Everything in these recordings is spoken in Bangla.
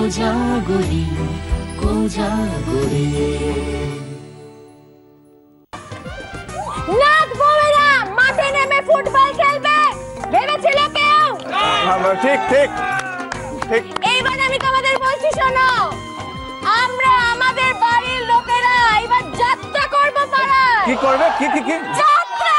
কোজাগরি কোজাগরি। নাক বউয়েরা মাঠে নেমে ফুটবল খেলবে ভেবেছিল কেউ? ঠিক ঠিক ঠিক। এইবার আমি তোমাদের বলছি শোনো, আমরা আমাদের বাড়ির লোকেরা এবার যাত্রা করব পাড়ায়। কি করবে? কি কি কি যাত্রা?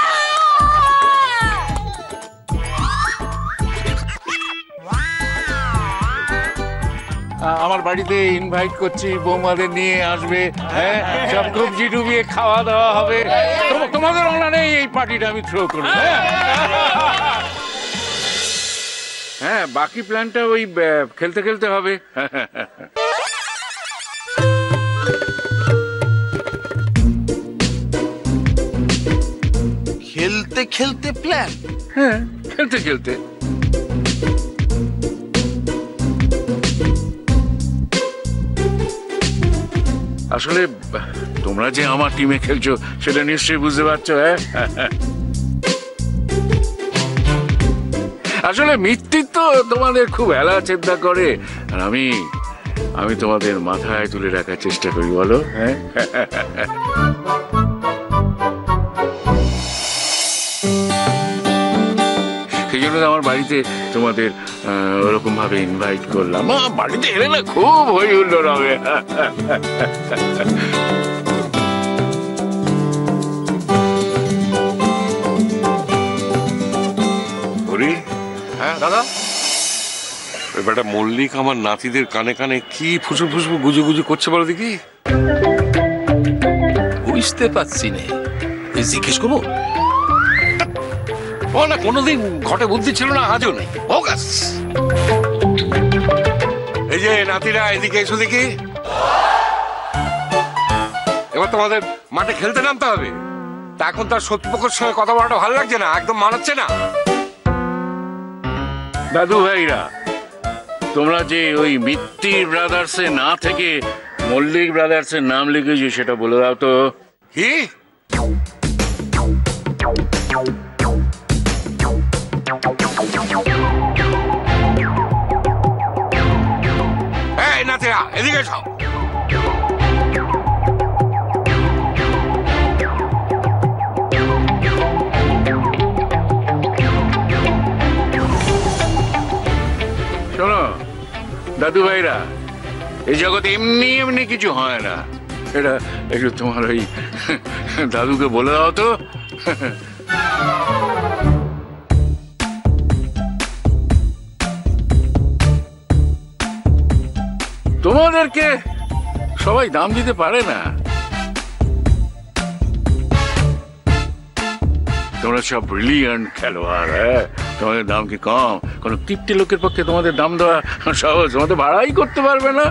আমার বাড়িতে ইনভাইট করছি, বৌমাদের নিয়ে আসবে, হ্যাঁ সব কবজি ডুবিয়ে খাওয়া দাওয়া হবে। তোমাদের অনারে এই পার্টিটা আমি থ্রো করি। হ্যাঁ বাকি প্ল্যানটা ওই খেলতে খেলতে হবে। খেলতে খেলতে প্ল্যান? হ্যাঁ খেলতে খেলতে। আসলে তোমরা যে আমার টিমে খেলছো সেটা নিশ্চয়ই বুঝতে পারছো। হ্যাঁ আসলে মৃত্যুত্ব তোমাদের খুব হেলা চিন্তা করে, আর আমি তোমাদের মাথায় তুলে রাখার চেষ্টা করি, বলো? হ্যাঁ সেই জন্য আমার বাড়িতে তোমাদের ওরকম ভাবে ইনভাইট করলাম। বাড়িতে এলে না খুব হই হুল্লোড় হবে। হ্যাঁ দাদা, এবারটা মল্লিক আমার নাতিদের কানে কানে কি ফুসু ফুসু গুজু গুজু করছে বলো দেখি। বুঝতে পারছি না, জিজ্ঞেস করবো? ও না কোনোদিন ঘটে বুদ্ধি ছিল না, আজও নেই। এই যে নাতিরা এদিকে এসো দেখি, এবার তোমাদের মাঠে খেলতে নামতে হবে। তা এখন তার শত্রুপক্ষের সঙ্গে কথা বলাটা ভালো লাগছে না, একদম মানাচ্ছে না। দাদু ভাইরা, তোমরা যে ওই মিত্তি ব্রাদার্সে না থেকে মল্লিক ব্রাদার্সের নাম লিখেছো সেটা বলে দাও তো। কি? এই নাতিরা এদিকে এসো। শোনো দাদু ভাইরা, এই জগতে এমনি এমনি কিছু হয় না, এটা একটু তোমার ওই দাদুকে বলে দাও তো। তোমাদেরকে সবাই দাম দিতে পারে না, তোমরা সব ব্রিলিয়ান্ট খেলোয়াড়। হ্যাঁ তোমাদের দাম কি কম? কোন কিপ্টে লোকের পক্ষে তোমাদের দাম দেওয়া সহজ? তোমাদের ভাড়াই করতে পারবে না।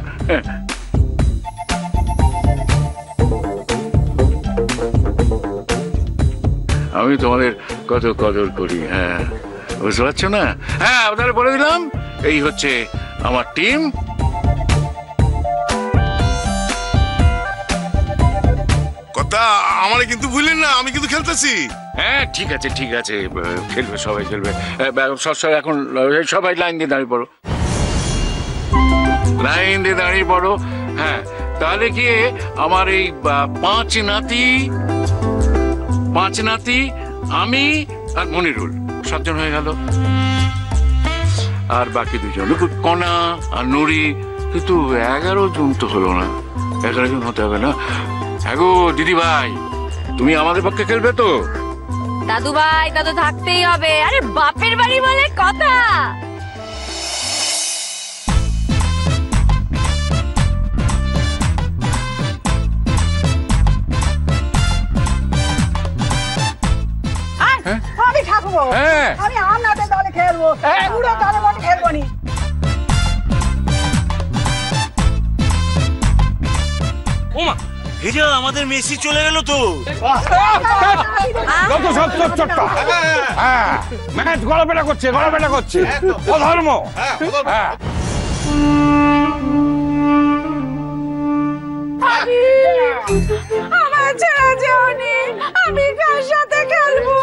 আমি তোমাদের কত কদর করি, হ্যাঁ বুঝতে পারছো না? হ্যাঁ আপনারা বলে দিলাম, এই হচ্ছে আমার টিম। কথা আমারে কিন্তু ভুলেন না, আমি কিন্তু খেলতেছি। হ্যাঁ ঠিক আছে ঠিক আছে, খেলবে সবাই খেলবে। এখন সবাই লাইন দিয়ে দাঁড়িয়ে পড়ো, লাইন দিয়ে দাঁড়িয়ে পড়ো। হ্যাঁ তাহলে কি আমার এই পাঁচ নাতি আমি আর মনিরুল 7 জন হয়ে গেল, আর বাকি 2 জন কণা আর নুরি, কিন্তু 11 জন তো হলো না। 11 জন হতে হবে না। হ্যাঁ গো দিদি ভাই, তুমি আমাদের পক্ষে খেলবে তো? দাদু ভাই তা তো থাকতেই হবে, আরে বাপের বাড়ি বলে কথা। আমি থাকবো, আমি আপনাদের দলে খেলবো, পুরো দলে মনে খেলবো নি। ওমা হিজা, আমাদের মেসি চলে গেল তো। ম্যাচ গড়াবেটা করছে, গড়াবেটা করছে, অধর্ম। আমার ছেড়ে যাওনি, আমি কার সাথে খেলবো?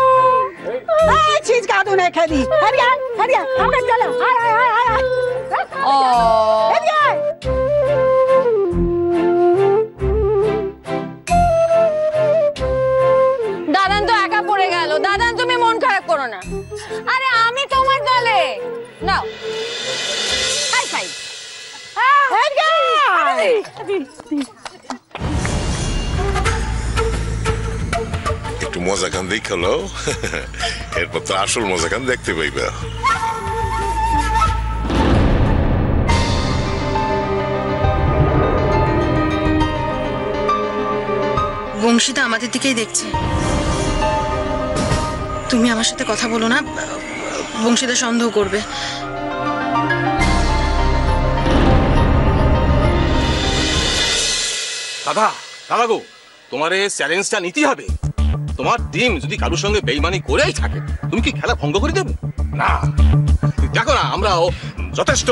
চিজ কাদু না খেলি। হরিয়া হরিয়া, আমাকে চলো। আয় আয় আয় আয়। ও একটু মজা গান দেখালো, এরপর তো আসল মজা গান দেখতে পাইবা। বংশীদা আমাদের দিকেই দেখছে। তুমি আমার সাথে কথা বলো না, বংশীদা সন্দেহ করবে। দাদা দাদা গো, তোমার এই চ্যালেঞ্জটা নিতেই হবে। তোমার টিম যদি কারোর সঙ্গে বেইমানি করেই থাকে, তুমি কি খেলা ভঙ্গ করে দেবে? না, দেখো না, আমরাও যথেষ্ট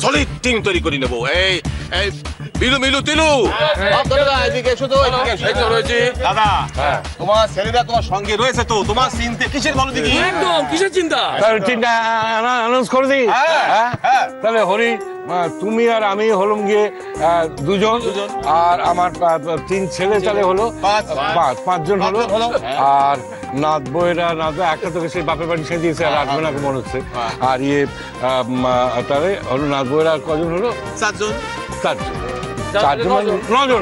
সলিড টিম তৈরি করে নেবো। এই এই মিলু মিলু তিলু, আপনারা এদিকে এসো তো, এদিকে এসো রয়েছে। দাদা, তোমার ছেলেরা তোমার সঙ্গে রয়েছে তো, তোমার চিন্তা কিসের বলো দেখি? একদম কিসের চিন্তা? চিন্তা অ্যানাউন্স করে দিই। তাহলে হরি, তুমি আর আমি হলাম গিয়ে দুজন, আর আমার 3 ছেলে তাহলে হলো 5জন হলো। আর নাথ বইরা একটা থেকে সেই বাপের বাড়ি সে দিয়েছে, আর আসবে না মনে হচ্ছে। আর ইয়ে তাহলে হলো নাথ বইরা কজন হলো? 4জন। 9জন।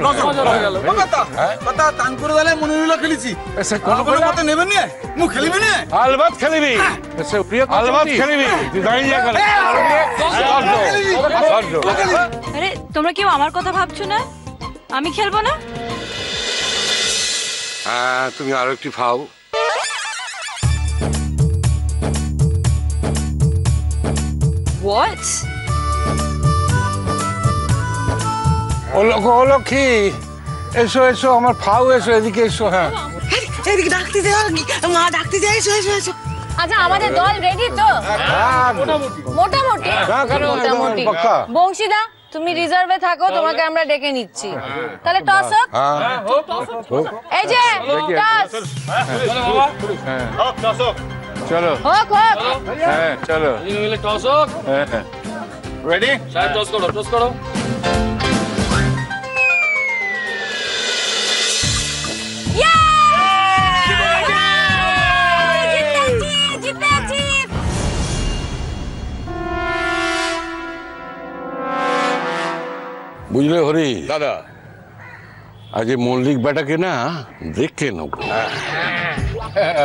আলবাত খেলিবি, আরে তোমরা কেউ আমার কথা ভাবছো না? আমি খেলবো না? হ্যাঁ, তুমি আরো একটি ফাও। What? হলো কি? এসো এসো, আমার ফাউ এসো, এদিকে এসো। হ্যাঁ, এদিকে ডাকতে দে, মা ডাকতে দে, এসো এসো এসো। আচ্ছা, আমাদের দল রেডি তো? মোটামুটি। বংশীদা, তুমি রিজার্ভে থাকো, তোমাকে আমরা ডেকে নিচ্ছি। তাহলে টস হোক। এই যে টস। চলো হোক হোক। হ্যাঁ চলো, টস হোক। রেডি? টস করো, টস করো। বুঝলে হরি দাদা, আজ মল্লিক বেটাকে না দেখে নেব।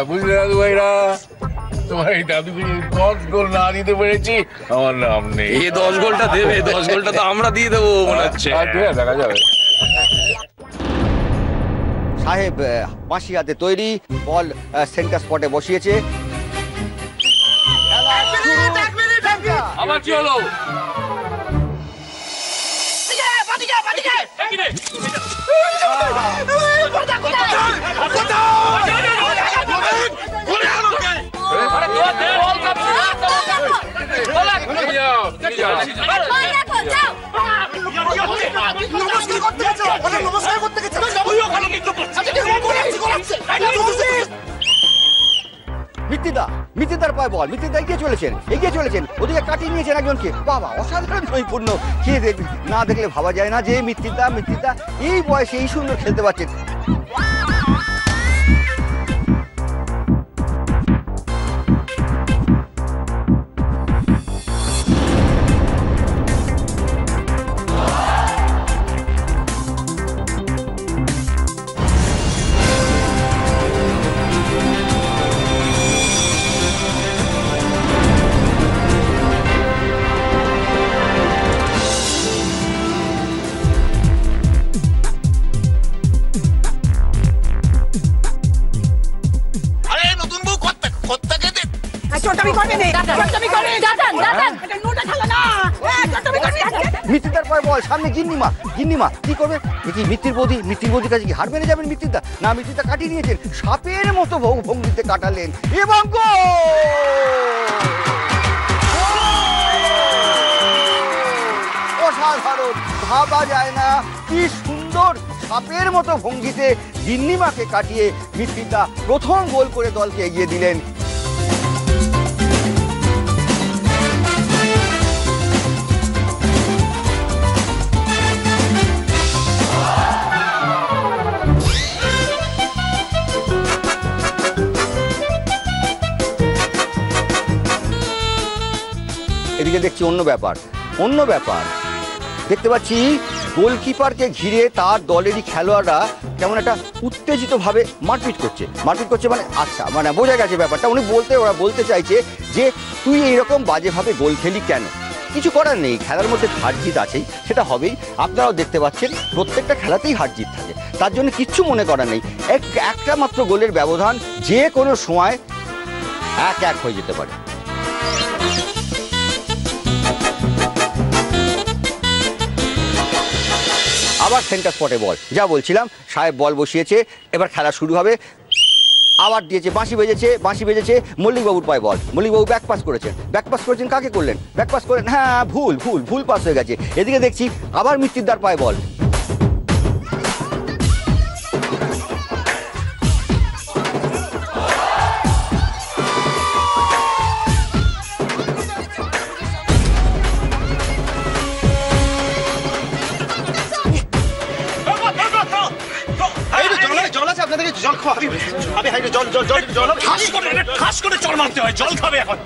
বুঝলে দাদু ভাইরা, তোমার এই দাদুকে 10 গোল না দিতে পেরেছি, আমার নাম নেই। এই 10 গোলটা দেবে, 10 গোলটা তো আমরা দিয়ে দেবো মনে হচ্ছে। দেখা যাবে। সাহেব বাঁশি হাতে তৈরি, বল সেন্টার স্পটে বসিয়েছে। আবার কি হলো? মিত্তিদার পায় বল, মিত্তিদা এগিয়ে চলেছেন, ওদিকে কাটিয়ে নিয়েছেন একজনকে। বাবা, অসাধারণ নৈপুণ্য। কে দেখবে, না দেখলে ভাবা যায় না যে মিত্তিদা এই বয়সে এই সুন্দর খেলতে পারছেন। মিত্তিদার পায় বল, সামনে গিন্নিমা কি করবে? দেখি মিত্তির বৌদির কাছে কি হার মেনে যাবেন মিত্তিদা? না, মিত্তিদা কাটিয়ে নিয়েছেন, সাপের মতো ভঙ্গিতে কাটালেন এবং অসাধারণ, ভাবা যায় না কি সুন্দর সাপের মতো ভঙ্গিতে গিন্নিমাকে কাটিয়ে মিত্তিদা প্রথম গোল করে দলকে এগিয়ে দিলেন। এদিকে দেখছি অন্য ব্যাপার দেখতে পাচ্ছি গোলকিপারকে ঘিরে তার দলেরই খেলোয়াড়রা কেমন একটা উত্তেজিতভাবে মারপিট করছে মানে আচ্ছা মানে বোঝা গেছে ব্যাপারটা। ওরা বলতে চাইছে যে তুই এইরকম বাজেভাবে গোল খেলি কেন। কিছু করার নেই, খেলার মধ্যে হার জিত আছেই, সেটা হবেই। আপনারাও দেখতে পাচ্ছেন প্রত্যেকটা খেলাতেই হার জিত থাকে, তার জন্য কিচ্ছু মনে করার নেই। একটা মাত্র গোলের ব্যবধান যে কোনো সময় 1-1 হয়ে যেতে পারে। আবার সেন্টার স্পটে বল, যা বলছিলাম সাহেব বল বসিয়েছে, এবার খেলা শুরু হবে। আবার দিয়েছে, বাঁশি বেজেছে, মল্লিকবাবুর পায়ে বল। মল্লিকবাবু ব্যাক পাস করেছেন, কাকে করলেন? ব্যাক পাস করেন, হ্যাঁ ভুল পাস হয়ে গেছে। এদিকে দেখছি আবার মৃত্যুদার পায়ে বল। জল খাওয়াবি, জল ঠাস করে চড় মারতে হয়, জল খাবে এখন।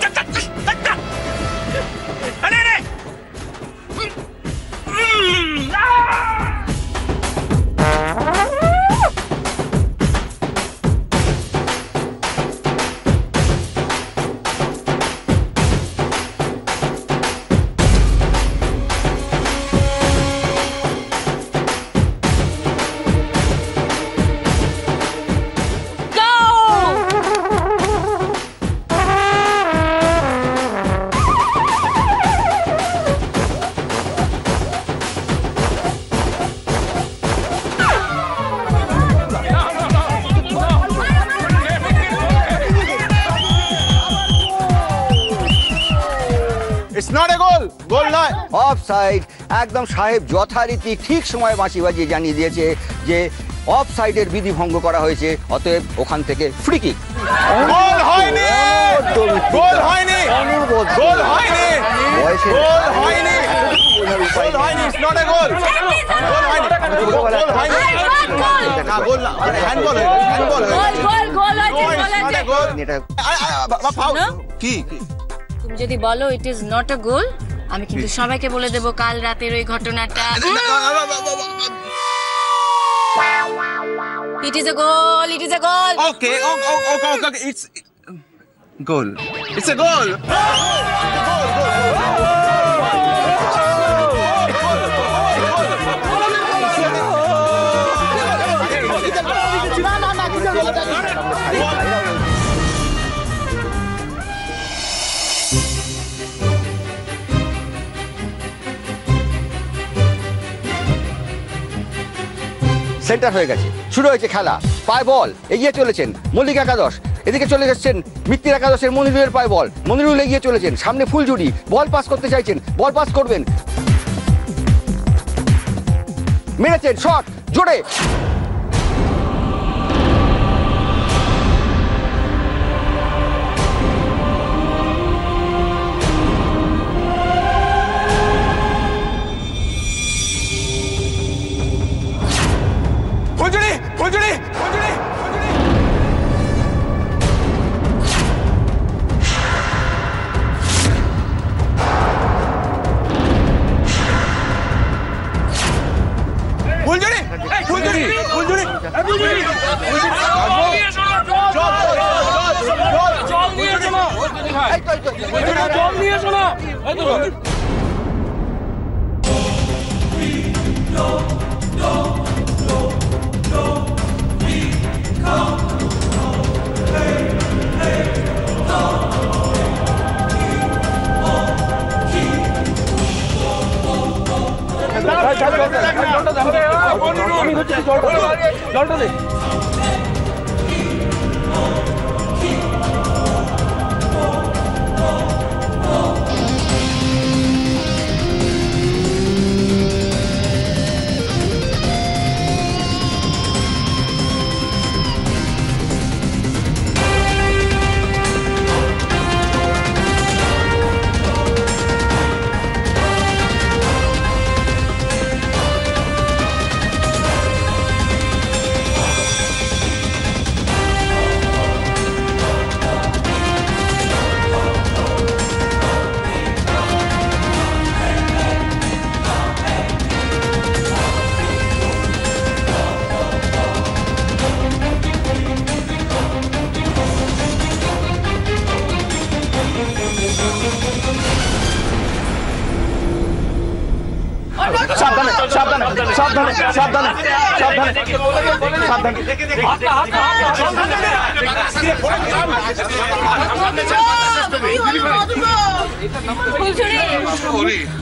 অফসাইড। একদম সাহেব যথারীতি ঠিক সময় বাঁশি বাজিয়ে জানিয়ে দিয়েছে যে অফসাইডের বিধি ভঙ্গ করা হয়েছে, অতএব ওখান থেকে ফ্রি কিক। গোল হয়নি, গোল হয়নি, গোল হয়নি, গোল হয়নি, গোল হয়নি, ইটস নট এ গোল, গোল হয়নি, গোল হয়নি, না গোল না, হ্যান্ডবল হয়েছে, হ্যান্ডবল হয়েছে, গোল হয়েছে, গোল হয়েছে। কি তুমি যদি বলো ইট ইজ নট আ গোল, আমি কিন্তু সবাইকে বলে দেব কাল রাতের ওই ঘটনাটা। It is a goal, it is a goal. Okay it's goal, it's a goal. Centre হয়ে গেছে, শুরু হয়েছে খেলা। পায় বল, এগিয়ে চলেছেন মল্লিক একাদশ। এদিকে চলে যাচ্ছেন মিত্তির একাদশের মনিরুলের পায় বল। মনিরুল এগিয়ে চলেছেন, সামনে ফুলঝুরি, বল পাস করতে চাইছেন, বল পাস করবেন, মেরেছেন শট জোরে। ফুলঝুরি, ফুলঝুরি, ফুলঝুরি, ফুলঝুরি, ফুলঝুরি, ফুলঝুরি, জল নিয়ে এসো না। জলটা দে। সাবধানে সাবধানে সাবধানে সাবধানে সাবধানে সাবধানে ফুলঝুরি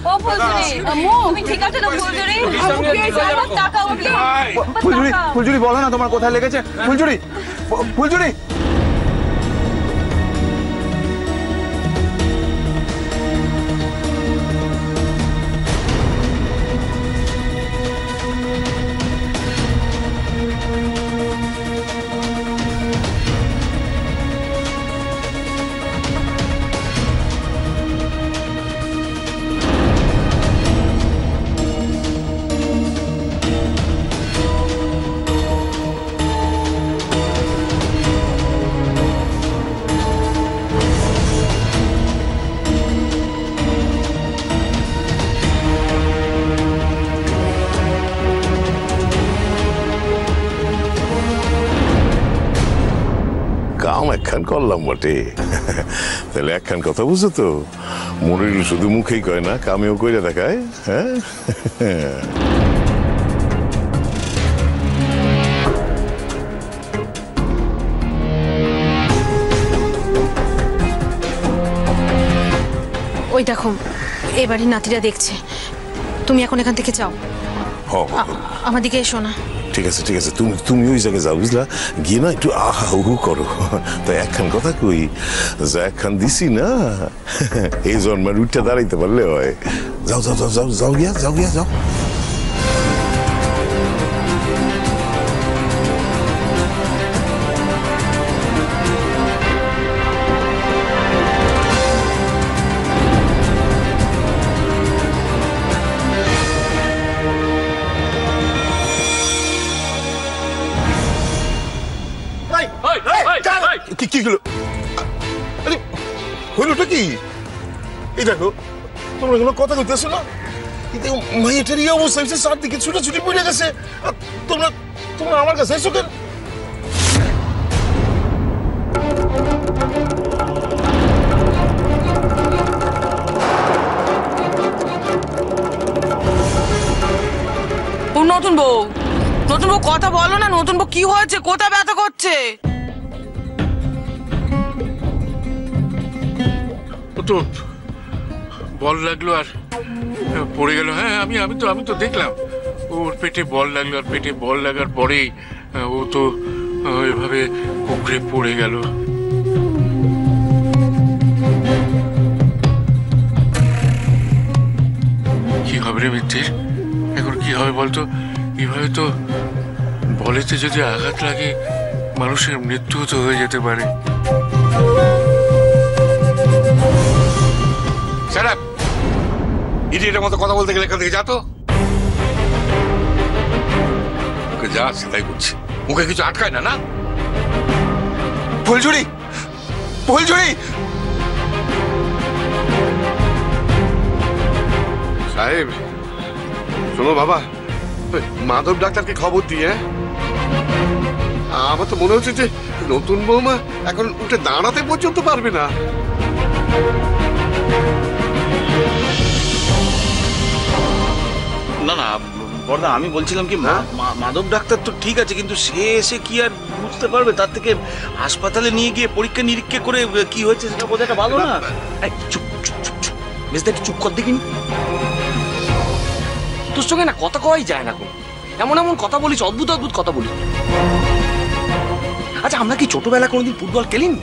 ও ফুলঝুরি তুমি ঠিক আছে তো ফুলঝুরি টাকা উঠলো ফুলঝুরি ফুলঝুরি বলো না তোমার কোথায় লেগেছে ফুলঝুরি ফুলঝুরি কাম একখান করলাম বটে, তাহলে একখান কথা বুঝছো তো, মনির শুধু মুখেই কয় না, কামেও কইরা দেখায়। হ্যাঁ ওই দেখো এবারই নাতিরা দেখছে, তুমি এখন এখান থেকে যাও, আমার দিকে এসো না। ঠিক আছে ঠিক আছে, তুমি ওই জায়গায় যাও, বুঝলা, গিয়ে না একটু আহা হু করো। তাই একখান কথা কই, যা একখান দিছি না, এই জন্মের উঠে দাঁড়াইতে পারলে হয়। যাও যাও যাও যাও যাও গিয়া যাও গিয়া যাও। কি গুলো হইলোটা কি? এই দেখো তোমরা কোনো কথা কইতেছো না, কিন্তু মাইয়াটার এই অবস্থা হয়েছে, চারদিকে ছুটাছুটি পড়ে গেছে, তোমরা তোমরা আমার কাছে এসো কেন? নতুন বউ কথা বলো না, নতুন বউ কি হয়েছে, কোথা ব্যথা করছে? তো বল লাগলো আর পড়ে গেল। হ্যাঁ আমি তো দেখলাম, ওর পেটে বল লাগলো, আর পেটে বল লাগার পরেই ও তো এভাবে কুকড়ে পড়ে গেল। কি হবে রে মিত্তির, এখন কি হবে বলতো? এভাবে তো বলেতে যদি আঘাত লাগে, মানুষের মৃত্যু তো হয়ে যেতে পারে। ইডিয়েটের মতো কথা বলতে গেলে এখান থেকে যা তো। ওকে যা আছে তাই বলছি, মুখে কিছু আটকায় না। না ফুলঝুরি ফুলঝুরি সাহেব শোনো বাবা, মাধব ডাক্তারকে খবর দিয়ে, আমার তো মনে হচ্ছে যে নতুন বৌমা এখন উঠে দাঁড়াতে পর্যন্ত পারবে না। না না বড়দা, আমি বলছিলাম কি, মাধব ডাক্তার তো ঠিক আছে, কিন্তু সে এসে কি আর বুঝতে পারবে? তার থেকে হাসপাতালে নিয়ে গিয়ে পরীক্ষা নিরীক্ষা করে কি হয়েছে সেটা বোঝাটা ভালো না? চুপ চুপ চুপ চুপ, বেশ দেখি চুপ কর দেখিনি। তোর সঙ্গে না কথা কওয়াই যায় না, কোনো এমন এমন কথা বলিস, অদ্ভুত অদ্ভুত কথা বলিস। আচ্ছা আমরা কি ছোটবেলা কোনোদিন ফুটবল খেলিনি?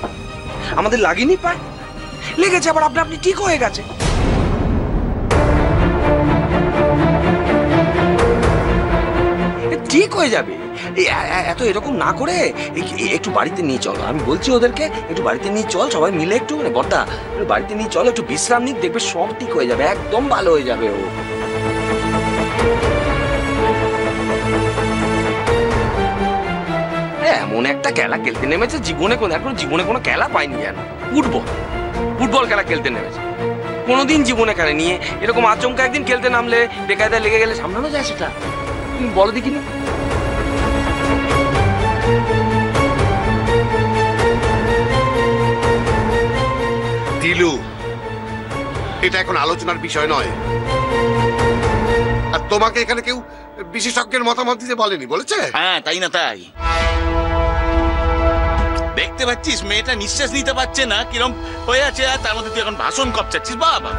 আমাদের লাগেনি পায়, লেগেছে, আবার আপনি আপনি ঠিক হয়ে গেছে। ঠিক হয়ে যাবে, এত এরকম না করে একটু বাড়িতে নিয়ে চলো। আমি বলছি ওদেরকে একটু বাড়িতে নিয়ে চল, সবাই মিলে একটু, মানে বর্দা বাড়িতে নিয়ে চলো, একটু বিশ্রাম নিক, দেখবে সব ঠিক হয়ে যাবে, একদম ভালো হয়ে যাবে ও। এমন একটা খেলা খেলতে নেমেছে, জীবনে কোনো খেলা পাইনি যেন। ফুটবল খেলা খেলতে নেমেছে, কোনোদিন জীবনে খেলে নিয়ে এরকম আচমকা একদিন খেলতে নামলে বেকায়দায় লেগে গেলে সামলানো যায় সেটা? তুমি বলো দেখিনি। দিলু, এটা এখন আলোচনার বিষয় নয়, আর তোমাকে এখানে কেউ বিশেষজ্ঞের মতামত দিতে বলেনি, বলেছে? হ্যাঁ, তাই না তাই। দেখতে পাচ্ছিস মেয়েটা নিঃশ্বাস নিতে পারছে না, কিরম হয়ে আছে, আর তার মধ্যে তুই এখন ভাষণ কপচাচ্ছিস। বাবা